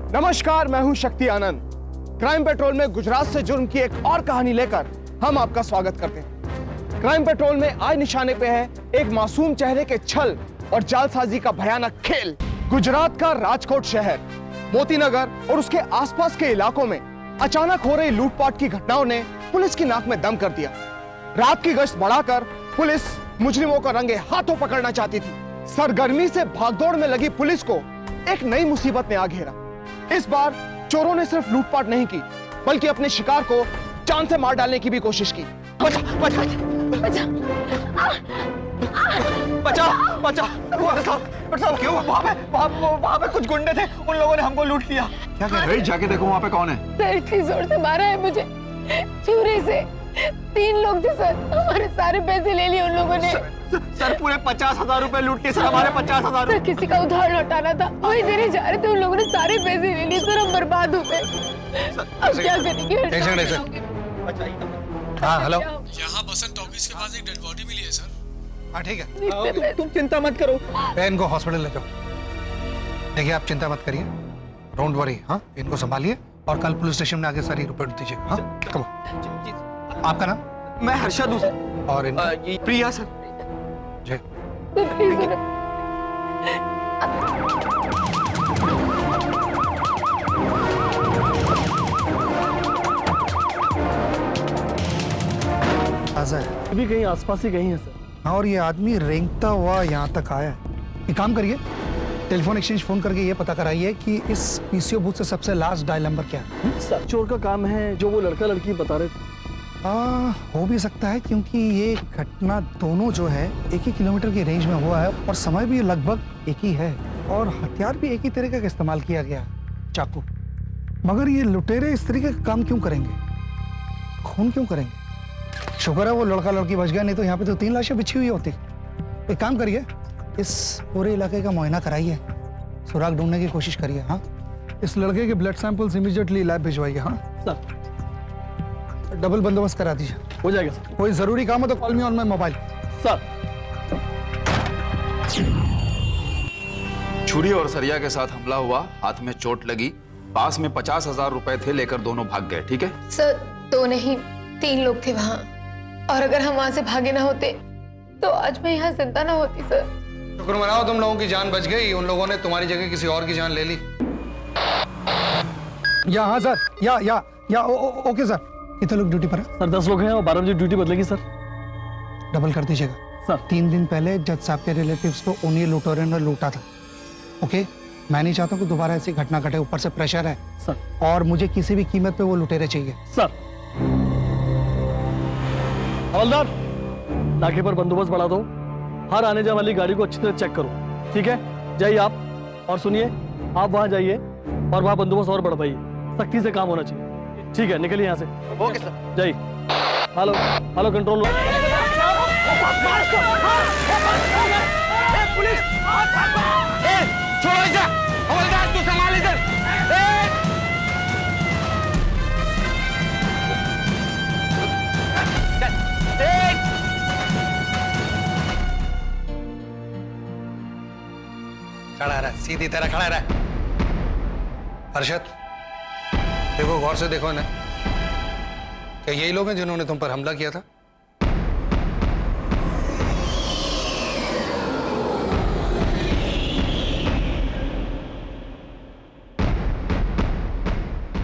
नमस्कार, मैं हूं शक्ति आनंद। क्राइम पेट्रोल में गुजरात से जुर्म की एक और कहानी लेकर हम आपका स्वागत करते हैं। क्राइम पेट्रोल में आज निशाने पे है एक मासूम चेहरे के छल और जालसाजी का भयानक खेल। गुजरात का राजकोट शहर, मोतीनगर और उसके आसपास के इलाकों में अचानक हो रही लूटपाट की घटनाओं ने पुलिस की नाक में दम कर दिया। रात की गश्त बढ़ाकर पुलिस मुजरिमों को रंगे हाथों पकड़ना चाहती थी। सरगर्मी से भागदौड़ में लगी पुलिस को एक नई मुसीबत ने आ घेरा। इस बार चोरों ने सिर्फ लूटपाट नहीं की, बल्कि अपने शिकार को जान से मार डालने की भी कोशिश की। बचा, बचा, बचा, बचा, बचा, क्यों? वहाँ पे कुछ गुंडे थे, उन लोगों ने हमको लूट लिया। क्या कह रही? जाके देखो वहाँ पे कौन है। सर इतनी जोर से मारा है मुझे, छुरी से। 3 लोग थे सर, हमारे सारे पैसे ले लिए उन लोगों ने। सर पूरे 50,000 रुपए लूट लिए सर, हमारे 50,000। सर किसी का उधार लौटाना था, वही देने जा रहे थे, उन लोगों ने सारे पैसे ले लिए सर, हम बर्बाद हो गए। अब क्या करेंगे? हाँ हेलो, यहाँ बसंत टॉकीज के पास एक डेड बॉडी मिली है सर। हाँ ठीक है, तुम चिंता मत करो। इनको हॉस्पिटल ले जाओ। देखिए आप चिंता मत करिए, डोंट वरी। हाँ इनको संभालिए और कल पुलिस स्टेशन में आके सारी रिपोर्ट दीजिए। हाँ कम। आपका नाम? मैं हर्षद हूँ सर। और प्रिया सर। जय। अभी कहीं आसपास ही कहीं है सर। हाँ, और ये आदमी रेंगता हुआ यहाँ तक आया है। एक काम करिए, टेलीफोन एक्सचेंज फोन करके ये पता कराइए कि इस पीसीओ बूथ से सबसे लास्ट डायल नंबर क्या है। सर चोर का काम है जो वो लड़का लड़की बता रहे थे। हो भी सकता है, क्योंकि ये घटना दोनों जो है 1 ही किलोमीटर की रेंज में हुआ है और समय भी लगभग एक ही है और हथियार भी एक ही तरीके का इस्तेमाल किया गया, चाकू। मगर ये लुटेरे इस तरीके का काम क्यों करेंगे? खून क्यों करेंगे? शुक्र है वो लड़का लड़की बच गया, नहीं तो यहाँ पे तो 3 लाशें बिछी हुई होती। एक काम करिए, इस पूरे इलाके का मुआयना कराइए, सुराग ढूंढने की कोशिश करिए। हाँ, इस लड़के के ब्लड सैंपल्स इमीडिएटली लैब भिजवाइए। हाँ सर, डबल बंदोबस्त करा दीजिए। हो जाएगा सर। कोई जरूरी काम हो तो call me on my mobile. Sir छुरी और सरिया के साथ हमला हुआ, हाथ में चोट लगी, पास में 50,000 रुपए थे, लेकर दोनों भाग गए। ठीक है सर 2 नहीं 3 लोग थे वहाँ, और अगर हम वहाँ से भागे ना होते तो आज मैं यहाँ जिंदा ना होती सर। शुक्र मनाओ तुम लोगों की जान बच गई, उन लोगों ने तुम्हारी जगह किसी और की जान ले ली। या हाँ सर, या ओके सर। कितने लोग ड्यूटी पर है? सर 10 लोग हैं और 12 बजे ड्यूटी बदलेगी सर। डबल कर दीजिएगा सर। 3 दिन पहले जज साहब के रिलेटिव्स को उन्हीं लुटेरों ने लूटा था। ओके, मैं नहीं चाहता कि दोबारा ऐसी घटना घटे, ऊपर से प्रेशर है सर, और मुझे किसी भी कीमत पे वो लुटेरे चाहिए। सर हवलदार, नाके पर बंदोबस्त बढ़ा दो, हर आने जाने वाली गाड़ी को अच्छी तरह चेक करो। ठीक है, जाइए आप। और सुनिए, आप वहां जाइए और वहां बंदोबस्त और बढ़वाइए, सख्ती से काम होना चाहिए। ठीक है, निकलिए यहाँ से। Okay sir. जाइए। Hello hello, control room. Police! छोड़ो इसे! हवलदार तू संभाल इधर! खड़ा रहा, सीधी तरह खड़ा रहा। हर्षद, देखो गौर से देखो ना, क्या यही लोग हैं जिन्होंने तुम पर हमला किया था?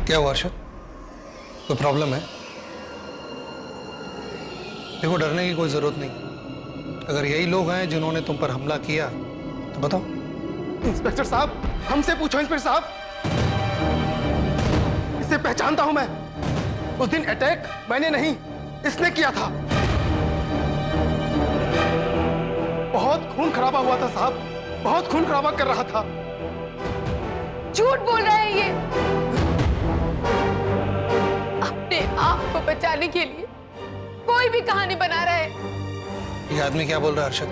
क्या हुआ हर्षद? कोई प्रॉब्लम है? देखो डरने की कोई जरूरत नहीं। अगर यही लोग हैं जिन्होंने तुम पर हमला किया तो बताओ। इंस्पेक्टर साहब, हमसे पूछो। इंस्पेक्टर साहब, इसे पहचानता हूं मैं। उस दिन अटैक मैंने नहीं, इसने किया था। बहुत खून खराबा हुआ था साहब, बहुत खून खराबा कर रहा था। झूठ बोल रहा है ये, अपने आप को बचाने के लिए कोई भी कहानी बना रहा है। ये आदमी क्या बोल रहा है हर्षद?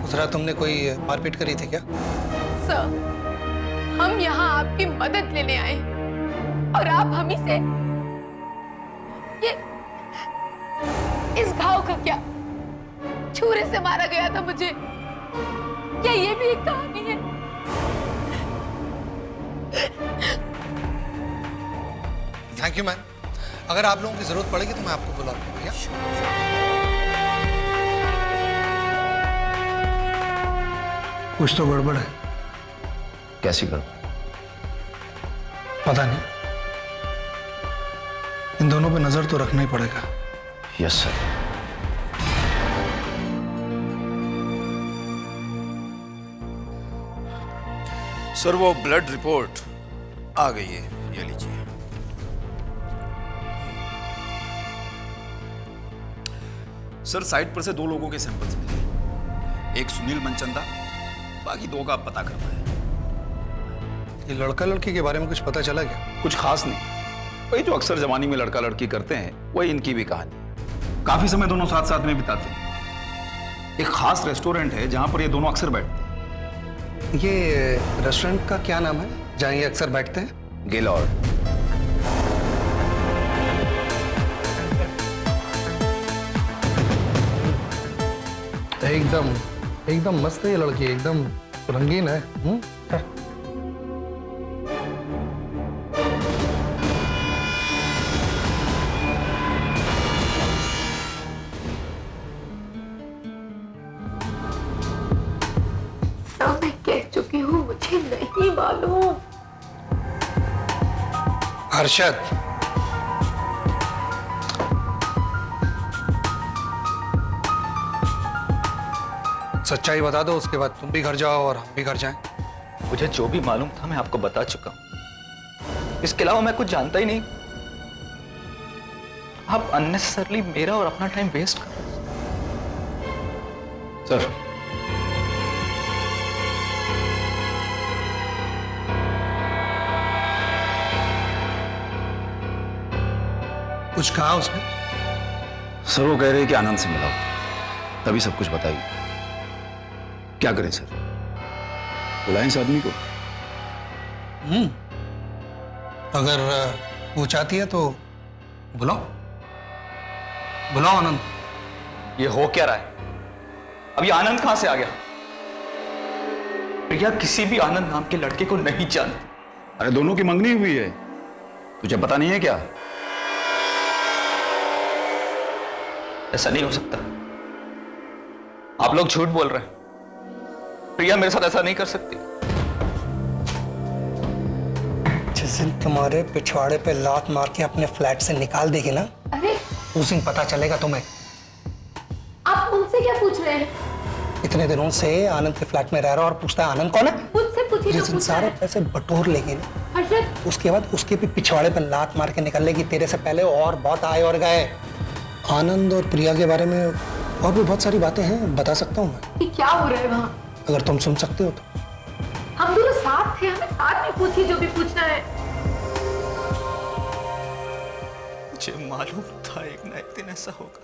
उस रात तुमने कोई मारपीट करी थी क्या? सर, हम यहाँ आपकी मदद लेने आए और आप हम ही से ये इस घाव का क्या? छुरे से मारा गया था मुझे। क्या ये भी एक कहानी है? Thank you ma'am. अगर आप लोगों की जरूरत पड़ेगी तो मैं आपको बुला लूंगा भैया। कुछ तो गड़बड़ है। कैसी गड़बड़? पता नहीं, इन दोनों पे नजर तो रखना ही पड़ेगा। Yes sir. सर वो ब्लड रिपोर्ट आ गई है, ये लीजिए। सर साइट पर से 2 लोगों के सैंपल्स मिले, एक सुनील मनचंदा, बाकी 2 का पता करना है। ये लड़का लड़की के बारे में कुछ पता चला क्या? कुछ खास नहीं, वही जो अक्सर जवानी में लड़का लड़की करते हैं वही इनकी भी कहानी। काफी समय दोनों साथ साथ में बिताते हैं। एक खास रेस्टोरेंट है जहां पर ये दोनों अक्सर बैठते हैं। ये रेस्टोरेंट का क्या नाम है जहाँ ये अक्सर बैठते हैं? गेलॉर्ड। एकदम एकदम मस्त है ये लड़की, एकदम रंगीन है। मैं कह चुकी हूँ, मुझे नहीं मालूम। हर्षद, सच्चाई बता दो, उसके बाद तुम भी घर जाओ और हम भी घर जाएं। मुझे जो भी मालूम था मैं आपको बता चुका हूं। इसके अलावा मैं कुछ जानता ही नहीं। आप अननेसेसरली मेरा और अपना टाइम वेस्ट कर रहे हैं। सर कुछ कहा उसने? सर वो कह रहे हैं कि आनंद से मिलाओ, तभी सब कुछ बताइए। क्या करें सर, बुलाएं इस आदमी को? अगर वो चाहती है तो बुलाओ, बुलाओ आनंद। ये हो क्या रहा है? अब ये आनंद कहां से आ गया? प्रिया किसी भी आनंद नाम के लड़के को नहीं जानती। अरे दोनों की मंगनी हुई है, तुझे पता नहीं है क्या? ऐसा नहीं हो सकता, आप लोग झूठ बोल रहे हैं। प्रिया मेरे साथ ऐसा नहीं कर सकती। जिस दिन तुम्हारे पिछवाड़े पे लात मार के अपने फ्लैट से निकाल देगी ना, अरे उस दिन पता चलेगा तुम्हें। आप मुझसे क्या पूछ रहे हैं? इतने दिनों से आनंद के फ्लैट में रह रहा और पूछता है आनंद कौन है। मुझसे पूछिए जिस जो दिन पूछना सारे है। पैसे बटोर लेगी ना, हर्षद, उसके बाद उसके भी पिछवाड़े पे लात मार के निकल लेगी। तेरे से पहले और बहुत आए और गए। आनंद और प्रिया के बारे में और भी बहुत सारी बातें हैं, बता सकता हूँ मैं, ये क्या हो रहा है वहाँ? अगर तुम सुन सकते हो तो। हम दोनों साथ थे, हमें साथ में पूछिए जो भी पूछना है। मुझे मालूम था एक ना एक दिन ऐसा होगा।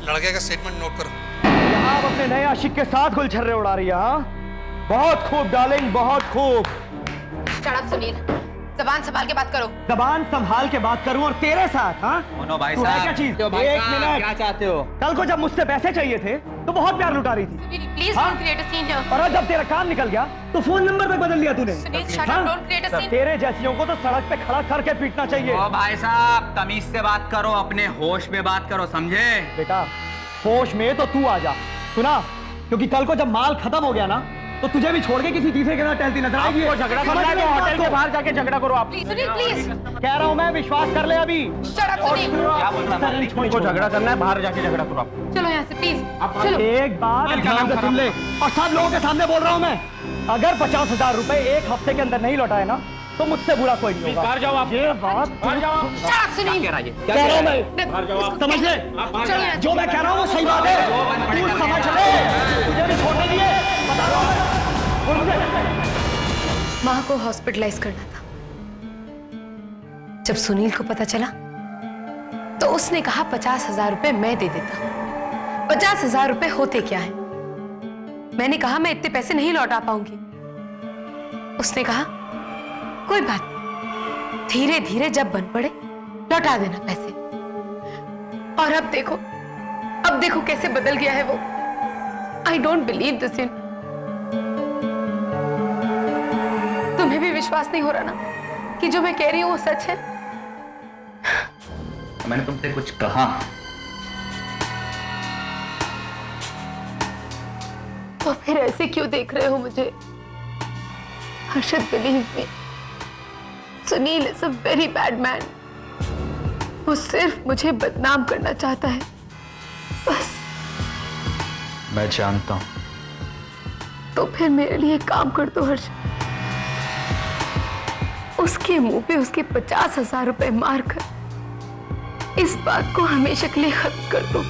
लड़के का स्टेटमेंट नोट करो। यहाँ आप अपने नए आशिक के साथ गुलछर्रे उड़ा रही है, हाँ? बहुत खूब डार्लिंग, बहुत खूब। शट अप सुनील, जबान संभाल के बात करो। जबान संभाल के बात करूं और तेरे साथ, हाँ? भाई तू है क्या चीज? एक मिनट, क्या चाहते हो? कल को जब मुझसे पैसे चाहिए थे तो बहुत प्यार लुटा रही थी, सुनील प्लीज हाँ? Don't create a scene here. और आज जब तेरा काम निकल गया तो फोन नंबर तक बदल लिया तूने। सुनील शट हाँ? Up, don't create a scene. तेरे जैसियों को तो सड़क पे खड़ा करके पीटना चाहिए। ओ भाई साहब, तमीज से बात करो, अपने होश में बात करो, समझे? बेटा होश में तो तू आ जा, सुना? क्योंकि कल को जब माल खत्म हो गया ना तो तुझे भी छोड़ के किसी तीसरे के साथ टहलती नजर आएगी। झगड़ा करना है तो होटल के बाहर जाके झगड़ा करो आप। Please Sunil please. कह रहा हूं मैं, विश्वास कर ले अभी। Shut up Sunil. क्या बोल रहा है? को झगड़ा करना है, बाहर जाके झगड़ा करो आप। चलो यहाँ से प्लीज, चलो। एक बात ध्यान से सुन ले और सब लोगों के सामने बोल रहा हूं मैं, अगर 50,000 रुपए एक हफ्ते के अंदर नहीं लौटाए ना तो मुझसे बुरा कोई नहीं होगा। बाहर जाओ आप। ये बात बाहर जाओ। Shut up Sunil. कह रहा हूं मैं, समझ ले? चलो यहाँ से। जो मैं कह रहा हूं वो सही बात है, तू समझ ले। तुझे भी छोड़ने दिए, बता रहा हूं। माँ को हॉस्पिटलाइज करना था। जब सुनील को पता चला तो उसने कहा 50,000 रुपए मैं दे देता। 50,000 रुपए होते क्या है? मैंने कहा मैं इतने पैसे नहीं लौटा पाऊंगी। उसने कहा कोई बात नहीं, धीरे धीरे जब बन पड़े लौटा देना पैसे। और अब देखो कैसे बदल गया है वो। I don't believe this. तुम्हें भी विश्वास नहीं हो रहा ना कि जो मैं कह रही हूँ वो सच है? मैंने तुमसे कुछ कहा? तो फिर ऐसे क्यों देख रहे हो मुझे? Harshad, believe me, Sunil is a very bad man. वो सिर्फ मुझे बदनाम करना चाहता है, बस। मैं जानता हूं। तो फिर मेरे लिए एक काम कर दो हर्षद, उसके मुंह पे उसके 50,000 रुपए मारकर इस बात को हमेशा के लिए खत्म कर दो।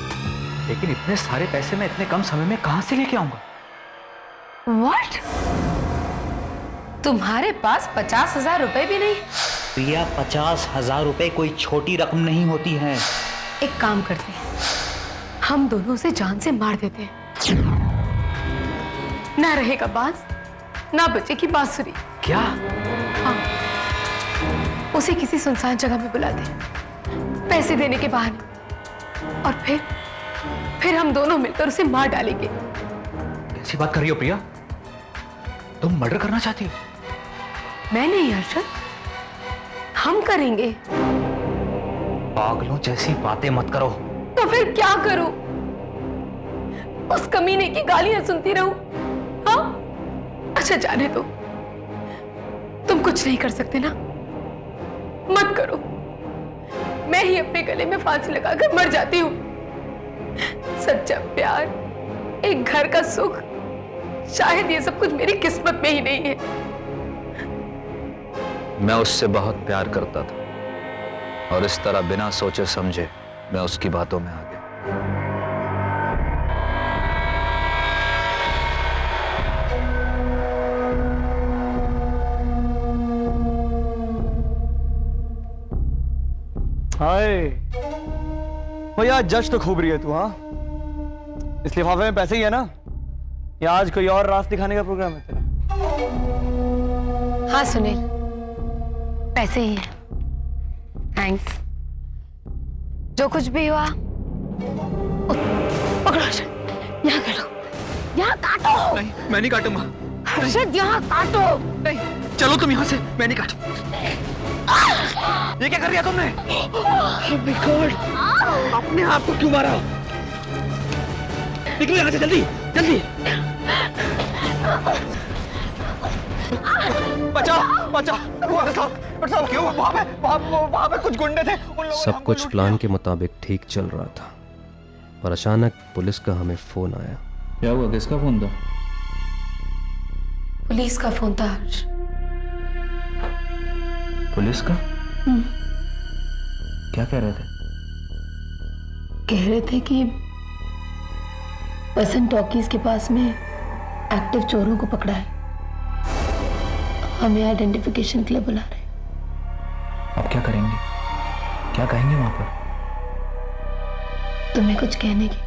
लेकिन इतने सारे पैसे मैं इतने कम समय में कहां से लेके आऊंगा? What? तुम्हारे पास 50,000 रुपए भी नहीं? प्रिया, 50,000 रुपए कोई छोटी रकम नहीं होती है। एक काम करते हैं, हम दोनों से जान से मार देते हैं। ना रहेगा बांस, ना बचेगी बांसुरी। क्या? हाँ, उसे किसी सुनसान जगह में बुलाते हैं पैसे देने के बहाने, और फिर हम दोनों मिलकर उसे मार डालेंगे। कैसी बात कर रही हो प्रिया? तुम मर्डर करना चाहती हो? मैं नहीं हर्षद, हम करेंगे। पागलों जैसी बातें मत करो। तो फिर क्या करूं? उस कमीने की गालियां सुनती रहूं? हाँ? अच्छा जाने दो, तुम कुछ नहीं कर सकते ना, मत करो। मैं ही अपने गले में फांसी लगाकर मर जाती हूं। सच्चा प्यार, एक घर का सुख, शायद ये सब कुछ मेरी किस्मत में ही नहीं है। मैं उससे बहुत प्यार करता था और इस तरह बिना सोचे समझे मैं उसकी बातों में आ गया। हाय भैया, जज तो खूब रही है तू। हाँ, इस लिफाफे में पैसे ही है ना, या आज कोई और रास दिखाने का प्रोग्राम है तेरा? हाँ सुनील, पैसे ही हैं। थैंक्स। जो कुछ भी हुआ पकड़ो हर्षद, यहाँ काटो, यहाँ काटो। नहीं, मैं नहीं काटूंगा। हर्षद, यहाँ काटो। नहीं, चलो तुम यहाँ से, मैं नहीं काटूंगा। ये क्या कर दिया तुमने? Oh my God! अपने आप को क्यों मारा? निकलो यहाँ से जल्दी, जल्दी। बचाओ, बचाओ। क्यों? वहाँ पे कुछ गुंडे थे। सब कुछ प्लान के मुताबिक ठीक चल रहा था, पर अचानक पुलिस का हमें फोन आया। क्या हुआ? किसका फोन था? पुलिस का फोन था हर्ष। पुलिस का? क्या कह रहे थे? कह रहे थे कि बसंत टॉकीज के पास में एक्टिव चोरों को पकड़ा है, हमें आइडेंटिफिकेशन के लिए बुला रहे हैं। अब क्या करेंगे? क्या कहेंगे वहां पर? तुम्हें कुछ कहने की,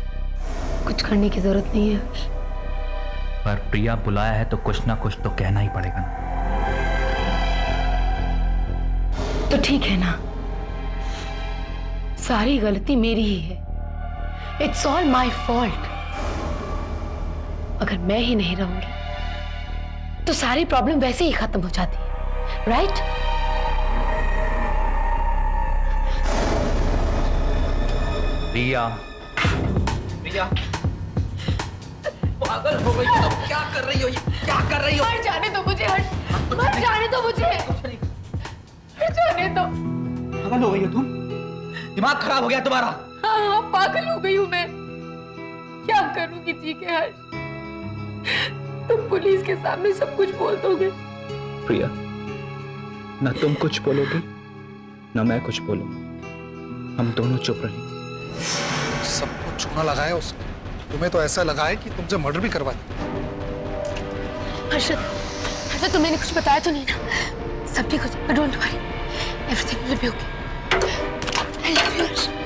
कुछ करने की जरूरत नहीं है हर्ष। पर प्रिया बुलाया है तो कुछ ना कुछ तो कहना ही पड़ेगा ना। तो ठीक है ना, सारी गलती मेरी ही है। It's all my fault. अगर मैं ही नहीं रहूंगी तो सारी प्रॉब्लम वैसे ही खत्म हो जाती है, राइट? प्रिया, प्रिया, पागल हो गई हो? क्या कर रही हो? क्या कर रही हो? मर जाने दो मुझे हर्ष, मर जाने दो मुझे, मर जाने दो। पागल हो गई हो तुम? दिमाग खराब हो गया तुम्हारा? हाँ, पागल हो गई हूँ मैं। क्या करूंगी? ठीक है हर्ष, तुम पुलिस के सामने सब कुछ बोल दोगे। प्रिया, ना तुम कुछ बोलोगी ना मैं कुछ बोलूंगा। हम दोनों चुप रहेंगे। सबको चूना लगाया उसने, तुम्हें तो ऐसा लगा है कि तुमसे मर्डर भी करवा दिया। हर्षद, तुमने कुछ बताया तो नहीं ना? सब ठीक हो जाएगा, don't worry, everything will be okay. I love you Harshad.